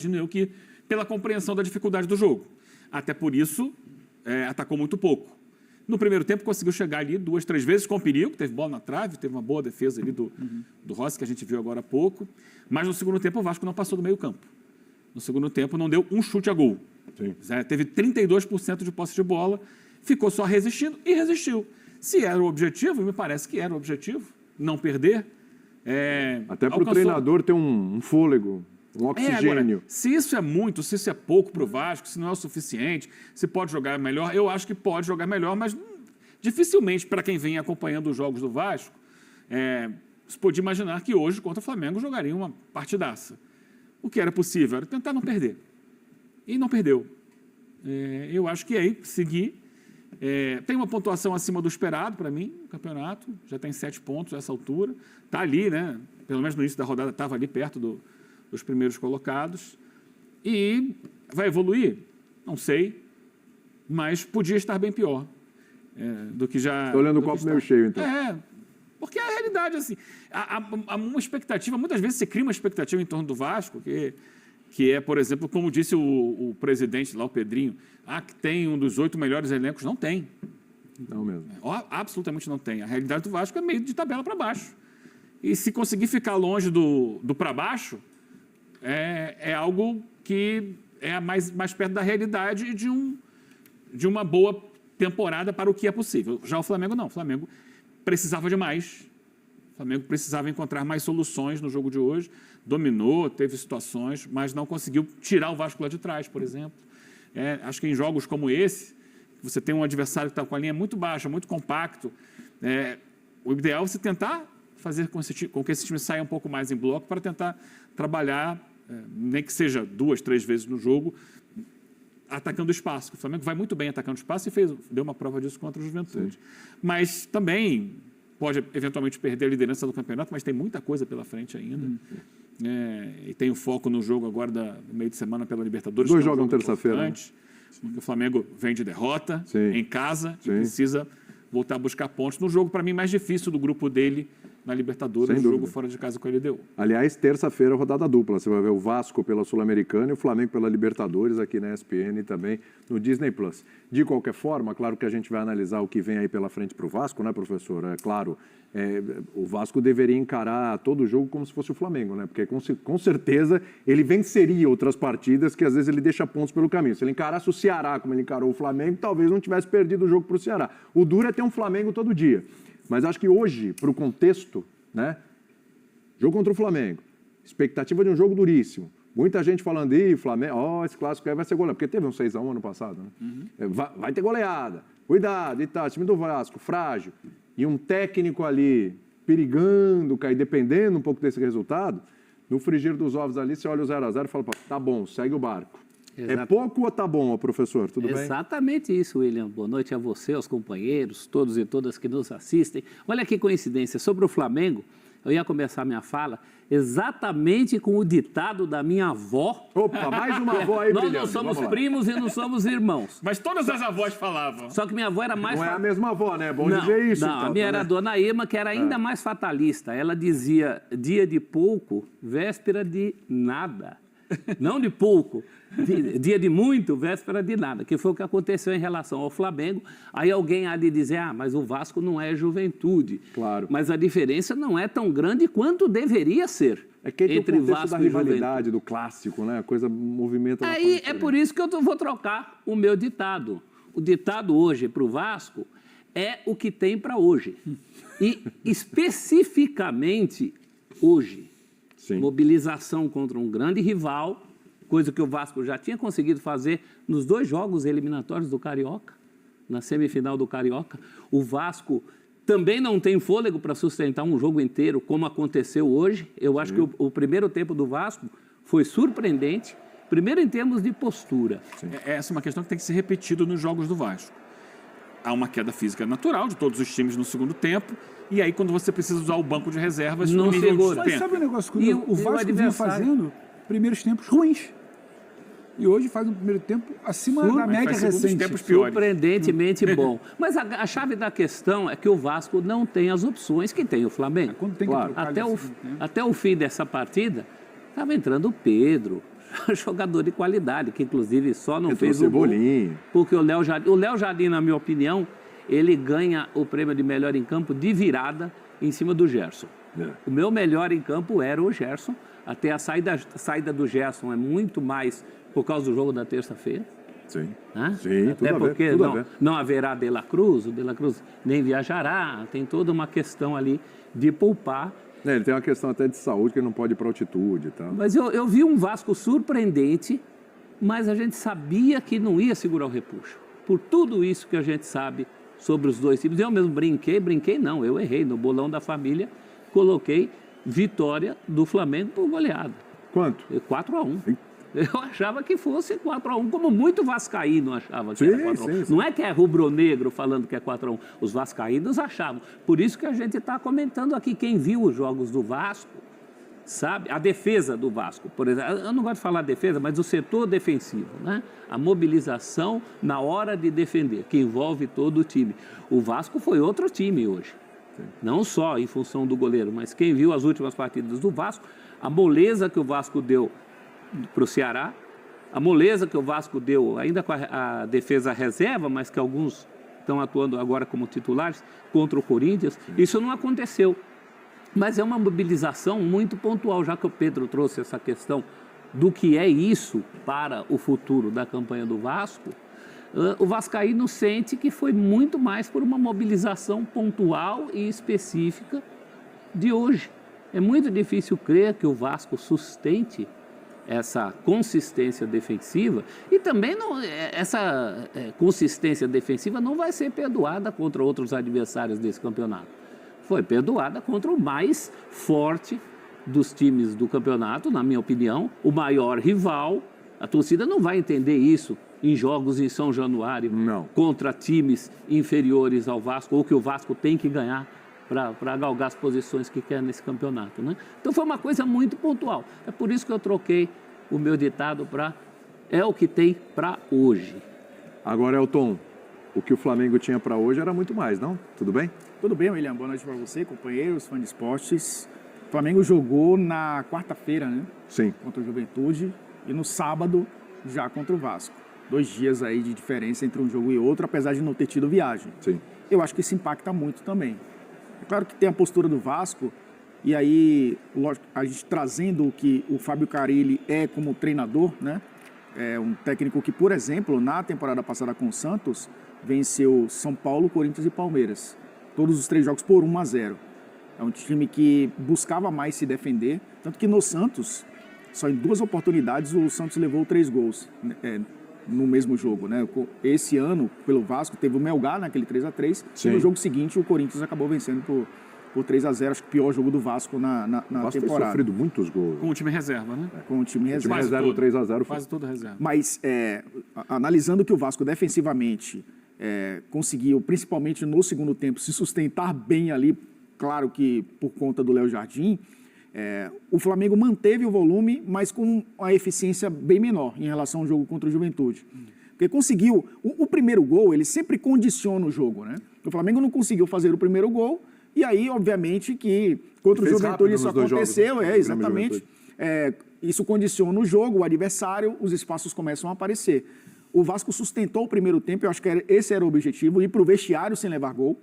imagino eu que pela compreensão da dificuldade do jogo. Até por isso, atacou muito pouco. No primeiro tempo, conseguiu chegar ali 2, 3 vezes com perigo, teve bola na trave, teve uma boa defesa ali do Rossi, que a gente viu agora há pouco. Mas no segundo tempo, o Vasco não passou do meio campo. No segundo tempo, não deu um chute a gol. Teve 32% de posse de bola, ficou só resistindo e resistiu. Se era o objetivo, me parece que era o objetivo, não perder. Até para o treinador ter um fôlego, um oxigênio. Agora, se isso é muito, se isso é pouco para o Vasco, se não é o suficiente, se pode jogar melhor, eu acho que pode jogar melhor, mas dificilmente, para quem vem acompanhando os jogos do Vasco, se podia imaginar que hoje, contra o Flamengo, jogaria uma partidaça. O que era possível era tentar não perder. E não perdeu. Eu acho que aí, seguir. Tem uma pontuação acima do esperado para mim, no campeonato, já tem 7 pontos a essa altura. Está ali, né? Pelo menos no início da rodada estava ali perto dos primeiros colocados. E vai evoluir? Não sei, mas podia estar bem pior do que já... Estou olhando o copo meio cheio, então. Porque a realidade, assim, há uma expectativa, muitas vezes você cria uma expectativa em torno do Vasco, que é, por exemplo, como disse o presidente lá, o Pedrinho, que tem um dos 8 melhores elencos. Não tem. Não mesmo. Absolutamente não tem. A realidade do Vasco é meio de tabela para baixo. E se conseguir ficar longe do para baixo, é algo que é mais perto da realidade e de uma boa temporada para o que é possível. Já o Flamengo não. O Flamengo precisava de mais. O Flamengo precisava encontrar mais soluções no jogo de hoje. Dominou, teve situações, mas não conseguiu tirar o Vasco lá de trás, por exemplo. Acho que em jogos como esse, você tem um adversário que está com a linha muito baixa, muito compacto. O ideal é você tentar fazer com que esse time saia um pouco mais em bloco para tentar trabalhar, nem que seja 2, 3 vezes no jogo, atacando espaço. O Flamengo vai muito bem atacando espaço e deu uma prova disso contra o Juventude. Sim. Mas também pode eventualmente perder a liderança do campeonato, mas tem muita coisa pela frente ainda. E tem o foco no jogo agora do meio de semana pela Libertadores. 2 jogos terça-feira. Porque o Flamengo vem de derrota em casa e precisa voltar a buscar pontos no jogo, para mim, mais difícil do grupo dele na Libertadores, o jogo fora de casa com a LDU. Aliás, terça-feira, rodada dupla. Você vai ver o Vasco pela Sul-Americana e o Flamengo pela Libertadores aqui na ESPN e também no Disney+. De qualquer forma, claro que a gente vai analisar o que vem aí pela frente para o Vasco, né, professor? Claro, o Vasco deveria encarar todo o jogo como se fosse o Flamengo, né? Porque com certeza ele venceria outras partidas que às vezes ele deixa pontos pelo caminho. Se ele encarasse o Ceará como ele encarou o Flamengo, talvez não tivesse perdido o jogo para o Ceará. O duro é ter um Flamengo todo dia. Mas acho que hoje, para o contexto, né? Jogo contra o Flamengo, expectativa de um jogo duríssimo. Muita gente falando, Flamengo, esse clássico aí vai ser goleado, porque teve um 6-1 ano passado, né? Vai ter goleada, cuidado e tal, time do Vasco, frágil. E um técnico ali perigando, cair, dependendo um pouco desse resultado, no frigir dos ovos ali, você olha o 0-0 e fala, tá bom, segue o barco. É pouco ou tá bom, professor? Tudo bem? Exatamente isso, William. Boa noite a você, aos companheiros, todos e todas que nos assistem. Olha que coincidência, sobre o Flamengo, eu ia começar minha fala exatamente com o ditado da minha avó. Opa, mais uma avó aí brilhando. Nós não somos primos e não somos irmãos. Mas todas as avós falavam. Só que minha avó era mais... Não é a mesma avó, né? É bom dizer isso. Não, então, a minha era a dona Irma, que era ainda mais fatalista. Ela dizia, dia de pouco, véspera de nada. Não de pouco, dia de muito, véspera de nada, que foi o que aconteceu em relação ao Flamengo. Aí alguém há de dizer, mas o Vasco não é Juventude. Claro. Mas a diferença não é tão grande quanto deveria ser. É que entre o contexto da rivalidade, do clássico, né? A coisa movimenta... Aí é por isso que eu vou trocar o meu ditado. O ditado hoje para o Vasco é o que tem para hoje. E especificamente hoje. Sim. Mobilização contra um grande rival, coisa que o Vasco já tinha conseguido fazer nos 2 jogos eliminatórios do Carioca, na semifinal do Carioca. O Vasco também não tem fôlego para sustentar um jogo inteiro, como aconteceu hoje. Eu acho que o primeiro tempo do Vasco foi surpreendente, primeiro em termos de postura. Essa é uma questão que tem que ser repetida nos jogos do Vasco. Há uma queda física natural de todos os times no segundo tempo, e aí quando você precisa usar o banco de reservas, não segura. Mas sabe o negócio que o Vasco vinha fazendo primeiros tempos ruins. E hoje faz um primeiro tempo acima da média recente. Surpreendentemente bom. Mas a chave da questão é que o Vasco não tem as opções que tem o Flamengo. Quando tem que trocar até o fim dessa partida, estava entrando o Pedro, jogador de qualidade, que inclusive só não fez o gol. Porque o Léo Jardim, na minha opinião, ele ganha o prêmio de melhor em campo de virada em cima do Gerson. O meu melhor em campo era o Gerson, até a saída do Gerson é muito mais por causa do jogo da terça-feira. Sim, né? Sim, até porque não haverá De La Cruz, o De La Cruz nem viajará, tem toda uma questão ali de poupar. Ele tem uma questão até de saúde, que ele não pode ir para altitude e tal. Mas eu vi um Vasco surpreendente, mas a gente sabia que não ia segurar o repuxo. Por tudo isso que a gente sabe sobre os dois times. Eu mesmo eu errei. No bolão da família, coloquei vitória do Flamengo por goleada. Quanto? 4-1. Eu achava que fosse 4-1, como muito vascaíno achava que era 4-1. Não é que é rubro-negro falando que é 4-1. Os vascaínos achavam. Por isso que a gente está comentando aqui. Quem viu os jogos do Vasco, sabe? A defesa do Vasco, por exemplo. Eu não gosto de falar defesa, mas o setor defensivo, né? A mobilização na hora de defender, que envolve todo o time. O Vasco foi outro time hoje. Não só em função do goleiro, mas quem viu as últimas partidas do Vasco, a moleza que o Vasco deu para o Ceará, a moleza que o Vasco deu, ainda com a defesa reserva, mas que alguns estão atuando agora como titulares, contra o Corinthians, isso não aconteceu. Mas é uma mobilização muito pontual, já que o Pedro trouxe essa questão do que é isso para o futuro da campanha do Vasco. O vascaíno sente que foi muito mais por uma mobilização pontual e específica de hoje. É muito difícil crer que o Vasco sustente essa consistência defensiva e também essa consistência defensiva não vai ser perdoada contra outros adversários desse campeonato. Foi perdoada contra o mais forte dos times do campeonato, na minha opinião, o maior rival. A torcida não vai entender isso em jogos em São Januário, contra times inferiores ao Vasco, ou que o Vasco tem que ganhar para galgar as posições que quer nesse campeonato, né? Então foi uma coisa muito pontual. É por isso que eu troquei o meu ditado para é o que tem para hoje. Agora, Elton, o que o Flamengo tinha para hoje era muito mais, não? Tudo bem? Tudo bem, William. Boa noite para você, companheiros, fãs de esportes. O Flamengo jogou na quarta-feira, né? Sim. Contra o Juventude e no sábado já contra o Vasco. 2 dias aí de diferença entre um jogo e outro, apesar de não ter tido viagem. Sim. Eu acho que isso impacta muito também. É claro que tem a postura do Vasco, e aí, lógico, a gente trazendo o que o Fábio Carille é como treinador, né? É um técnico que, por exemplo, na temporada passada com o Santos, venceu São Paulo, Corinthians e Palmeiras. Todos os 3 jogos por 1-0. É um time que buscava mais se defender, tanto que no Santos, só em 2 oportunidades, o Santos levou 3 gols no mesmo jogo, né? Esse ano, pelo Vasco, teve o Melgar naquele 3-3, e no jogo seguinte o Corinthians acabou vencendo por 3-0, acho que o pior jogo do Vasco na temporada. Tem sofrido muitos gols. Com o time reserva, né? Com o time reserva. O time reserva 3-0. Quase todo reserva. Mas, analisando que o Vasco defensivamente conseguiu, principalmente no segundo tempo, se sustentar bem ali, claro que por conta do Léo Jardim, o Flamengo manteve o volume, mas com uma eficiência bem menor em relação ao jogo contra o Juventude. Porque conseguiu... O primeiro gol, ele sempre condiciona o jogo, né? O Flamengo não conseguiu fazer o primeiro gol, e aí, obviamente, que contra o Juventude isso aconteceu, jogos, exatamente. Isso condiciona o jogo, o adversário, os espaços começam a aparecer. O Vasco sustentou o primeiro tempo, eu acho que esse era o objetivo, ir para o vestiário sem levar gol,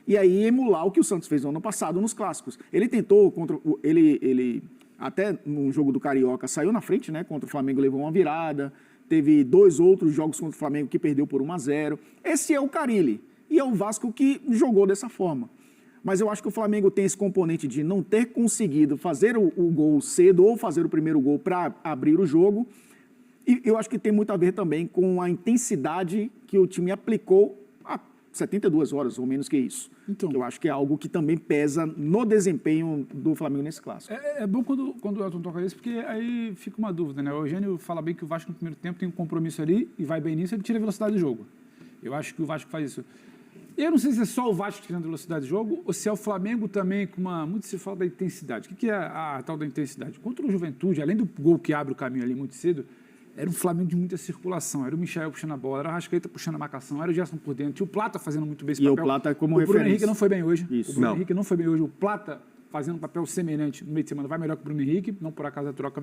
e aí emular o que o Santos fez no ano passado nos clássicos. Ele tentou, ele até no jogo do Carioca saiu na frente, né? Contra o Flamengo levou uma virada, teve 2 outros jogos contra o Flamengo que perdeu por 1-0. Esse é o Carille, e é o Vasco que jogou dessa forma. Mas eu acho que o Flamengo tem esse componente de não ter conseguido fazer o gol cedo ou fazer o primeiro gol para abrir o jogo. E eu acho que tem muito a ver também com a intensidade que o time aplicou há 72 horas, ou menos que isso. Então, eu acho que é algo que também pesa no desempenho do Flamengo nesse clássico. É bom quando o Elton toca isso, porque aí fica uma dúvida, né? O Eugênio fala bem que o Vasco no primeiro tempo tem um compromisso ali e vai bem nisso, ele tira a velocidade do jogo. Eu acho que o Vasco faz isso. Eu não sei se é só o Vasco tirando a velocidade do jogo ou se é o Flamengo também com uma... Muito se fala da intensidade. O que é a tal da intensidade? Contra o Juventude, além do gol que abre o caminho ali muito cedo, era um Flamengo de muita circulação. Era o Michael puxando a bola, era o Arrascaeta puxando a marcação, era o Gerson por dentro, tinha o Plata fazendo muito bem esse papel. E o Plata como referência. referência. O Bruno Henrique não foi bem hoje. Isso. O Bruno Henrique não foi bem hoje. O Plata fazendo um papel semelhante no meio de semana, vai melhor que o Bruno Henrique, não por acaso a troca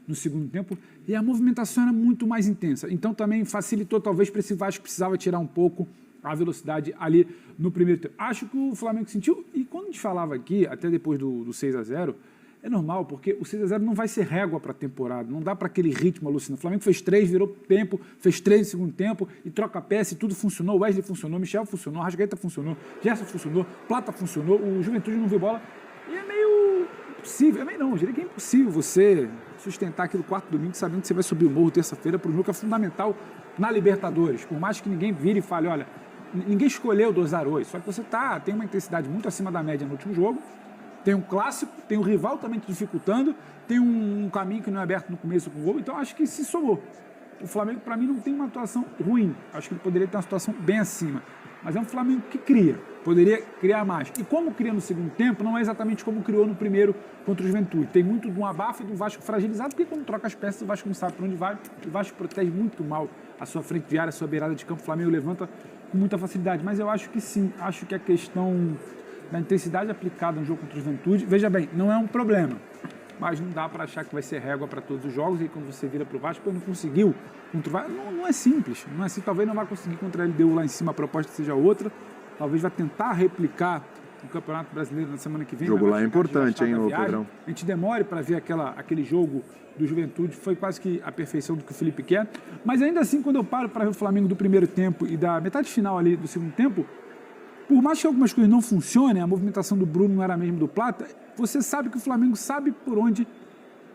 no segundo tempo, e a movimentação era muito mais intensa. Então também facilitou, talvez, para esse Vasco que precisava tirar um pouco a velocidade ali no primeiro tempo. Acho que o Flamengo sentiu, e quando a gente falava aqui, até depois do 6-0, é normal, porque o 6-0 não vai ser régua para a temporada, não dá para aquele ritmo alucinante. O Flamengo fez 3, virou tempo, fez 3 no segundo tempo, e troca peça, e tudo funcionou. O Wesley funcionou, Michel funcionou, Rascaeta funcionou, Gerson funcionou, Plata funcionou, o Juventude não viu bola. E é meio impossível, eu diria que é impossível você sustentar aquilo quarto domingo sabendo que você vai subir o morro terça-feira para um jogo que é fundamental na Libertadores. Por mais que ninguém vire e fale, olha, ninguém escolheu dosar hoje, só que você tem uma intensidade muito acima da média no último jogo, tem um clássico, tem um rival também te dificultando, tem um caminho que não é aberto no começo com o gol, então acho que se somou. O Flamengo, para mim, não tem uma atuação ruim, acho que ele poderia ter uma situação bem acima, mas é um Flamengo que cria, poderia criar mais. E como cria no segundo tempo, não é exatamente como criou no primeiro contra o Juventude. Tem muito de um abafo e do Vasco fragilizado, porque quando troca as peças, o Vasco não sabe para onde vai, o Vasco protege muito mal a sua frente de área, a sua beirada de campo, o Flamengo levanta com muita facilidade, mas eu acho que sim, acho que a questão da intensidade aplicada no jogo contra o Juventude, veja bem, não é um problema, mas não dá para achar que vai ser régua para todos os jogos, e quando você vira para o Vasco, não conseguiu contra o Vasco, não é simples, não é assim, talvez não vá conseguir contra a LDU lá em cima, a proposta seja outra, talvez vá tentar replicar no Campeonato Brasileiro na semana que vem. O jogo lá é importante, hein, Pedrão? A gente demore para ver aquele jogo do Juventude, foi quase que a perfeição do que o Felipe quer, mas ainda assim, quando eu paro para ver o Flamengo do primeiro tempo e da metade final ali do segundo tempo, por mais que algumas coisas não funcionem, a movimentação do Bruno não era a mesma do Plata, você sabe que o Flamengo sabe por onde,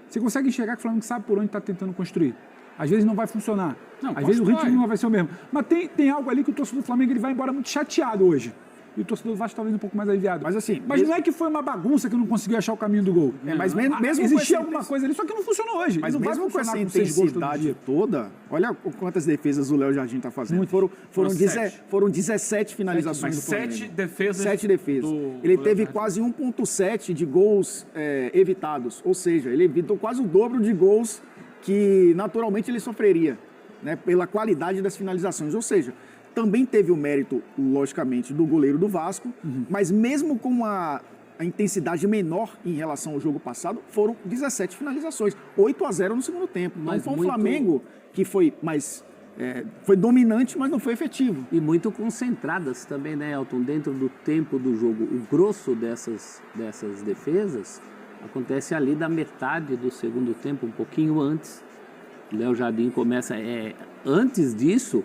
você consegue enxergar que o Flamengo sabe por onde está tentando construir. Às vezes não vai funcionar, às vezes o ritmo não vai ser o mesmo, mas tem algo ali que o torcedor do Flamengo ele vai embora muito chateado hoje. E o torcedor do Vasco talvez um pouco mais aliviado. Mas assim, não é que foi uma bagunça que não conseguiu achar o caminho do gol. Mas mesmo existia alguma coisa ali, só que não funcionou hoje. Mas não mesmo vai com essa funcionar com 6 gols todo intensidade dia. toda, olha quantas defesas o Léo Jardim está fazendo. Foram 17 finalizações do Flamengo. 7 defesas. 7 defesas. Ele teve quase 1,7 de gols evitados. Ou seja, ele evitou quase o dobro de gols que naturalmente ele sofreria, né, pela qualidade das finalizações. Ou seja, também teve o mérito, logicamente, do goleiro do Vasco, mas mesmo com a intensidade menor em relação ao jogo passado, foram 17 finalizações, 8-0 no segundo tempo. Não foi um Flamengo que foi mais... foi dominante, mas não foi efetivo. E muito concentradas também, né, Elton? Dentro do tempo do jogo. O grosso dessas defesas acontece ali da metade do segundo tempo, um pouquinho antes. O Léo Jardim começa... antes disso...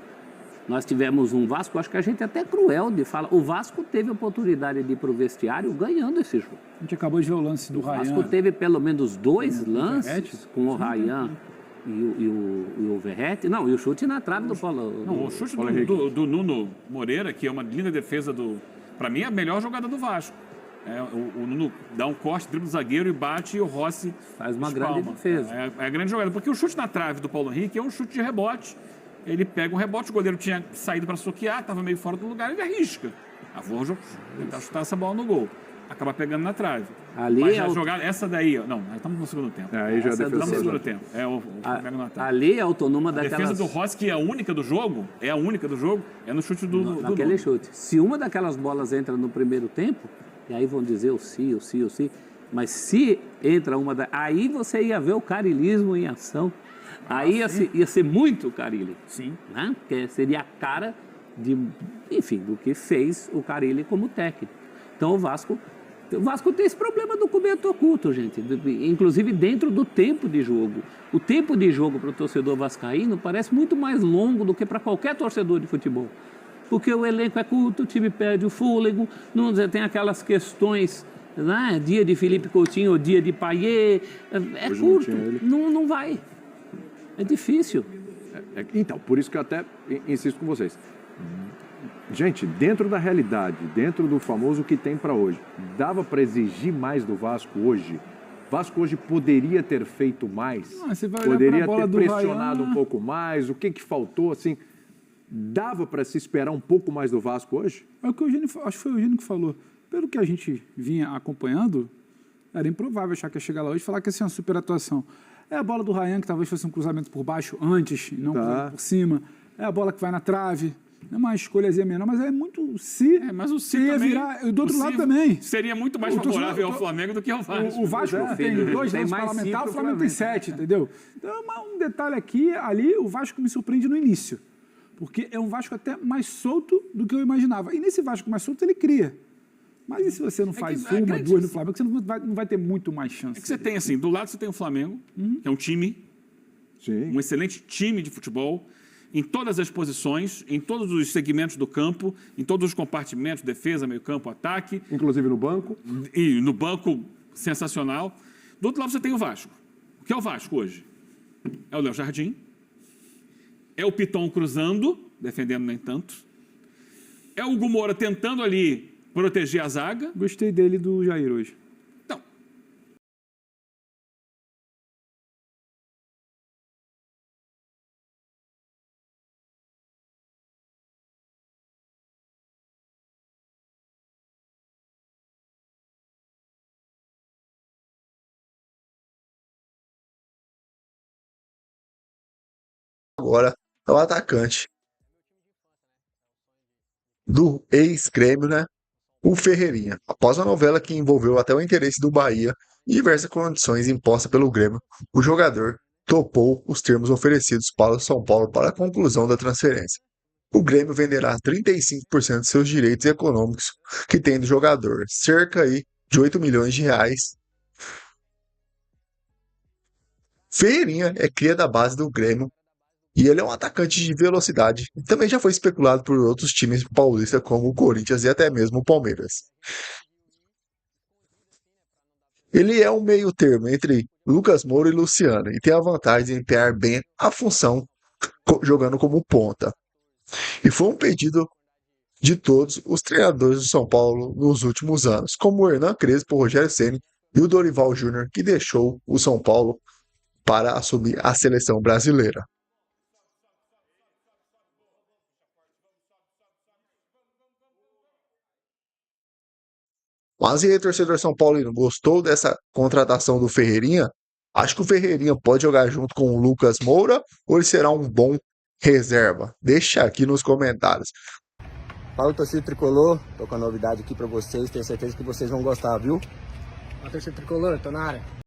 Nós tivemos um Vasco, acho que a gente é até cruel de falar. O Vasco teve a oportunidade de ir para o vestiário ganhando esse jogo. A gente acabou de ver o lance do Ryan. O Vasco teve pelo menos 2 lances com o Ryan e o Verratti. Não, e o chute na trave do Paulo. Não, o chute do Nuno Moreira, que é uma linda defesa para mim, é a melhor jogada do Vasco. O Nuno dá um corte, dribla o zagueiro e bate, e o Rossi faz uma grande defesa. É a grande jogada, porque o chute na trave do Paulo Henrique é um chute de rebote. Ele pega um rebote, o goleiro tinha saído para soquear, estava meio fora do lugar, ele arrisca. Vou tentar chutar essa bola no gol. Acaba pegando na trave. Ali mas a jogada, essa daí, não, estamos no segundo tempo. Aí já estamos no segundo tempo. Ali é autonoma daquelas... A defesa do Rossi, que é a única do jogo, é no chute do naquele chute. Se uma daquelas bolas entra no primeiro tempo, e aí vão dizer o sim, mas se entra aí você ia ver o carilismo em ação. Aí ia ser muito Carille. Sim. Né? Porque seria a cara do que fez o Carille como técnico. Então o Vasco tem esse problema do coberto oculto, gente. Inclusive dentro do tempo de jogo. O tempo de jogo para o torcedor vascaíno parece muito mais longo do que para qualquer torcedor de futebol. Porque o elenco é curto, o time perde o fôlego, não tem aquelas questões... Né? Dia de Felipe Coutinho ou dia de Payet. É hoje curto, não vai. É difícil. Então, por isso que eu até insisto com vocês. Gente, dentro da realidade, dentro do famoso que tem para hoje, dava para exigir mais do Vasco hoje? Vasco hoje poderia ter feito mais? Poderia ter pressionado um pouco mais? O que faltou? Assim, dava para se esperar um pouco mais do Vasco hoje? É o que o Eugênio, acho que foi o Eugênio que falou. Pelo que a gente vinha acompanhando, era improvável achar que ia chegar lá hoje e falar que ia ser uma super atuação. É a bola do Ryan, que talvez fosse um cruzamento por baixo antes, e não um cruzamento por cima. É a bola que vai na trave. é uma escolhazinha menor, mas é muito Mas o Si ia também... virar, do outro o lado Si também. Seria muito mais O torcedor- favorável ao Flamengo do que ao Vasco. O Vasco tem 2 Tem lances mais parlamentares, cinco o Flamengo tem 7, entendeu? Então, um detalhe aqui, ali, o Vasco me surpreende no início. Porque é um Vasco até mais solto do que eu imaginava. E nesse Vasco mais solto, ele cria. Mas e se você não faz a uma, grande- 2 no Flamengo, você não vai ter muito mais chance. É que você tem assim, do lado você tem o Flamengo, que é um time, Sim. um excelente time de futebol, em todas as posições, em todos os segmentos do campo, em todos os compartimentos, defesa, meio campo, ataque, Inclusive no banco. e no banco, sensacional. Do outro lado você tem o Vasco. O que é o Vasco hoje? É o Léo Jardim, é o Piton cruzando, defendendo nem tanto, é o Hugo Moura tentando ali proteger a zaga. Gostei dele do Jair hoje. Então, Agora é o atacante do ex-Grêmio, né? O Ferreirinha. Após a novela que envolveu até o interesse do Bahia e diversas condições impostas pelo Grêmio, o jogador topou os termos oferecidos para o São Paulo para a conclusão da transferência. O Grêmio venderá 35% de seus direitos econômicos que tem do jogador, cerca aí de 8 milhões de reais. Ferreirinha é cria da base do Grêmio e ele é um atacante de velocidade. E também já foi especulado por outros times paulistas como o Corinthians e até mesmo o Palmeiras. Ele é um meio termo entre Lucas Moura e Luciano e tem a vantagem de desempenhar bem a função jogando como ponta. E foi um pedido de todos os treinadores do São Paulo nos últimos anos, como o Hernan Crespo, o Rogério Ceni e o Dorival Júnior, que deixou o São Paulo para assumir a seleção brasileira. Mas e aí, torcedor São Paulino, gostou dessa contratação do Ferreirinha? Acho que o Ferreirinha pode jogar junto com o Lucas Moura ou ele será um bom reserva? Deixa aqui nos comentários. Fala, torcida tricolor, tô com a novidade aqui pra vocês, tenho certeza que vocês vão gostar, viu? A torcida tricolor, tô na área.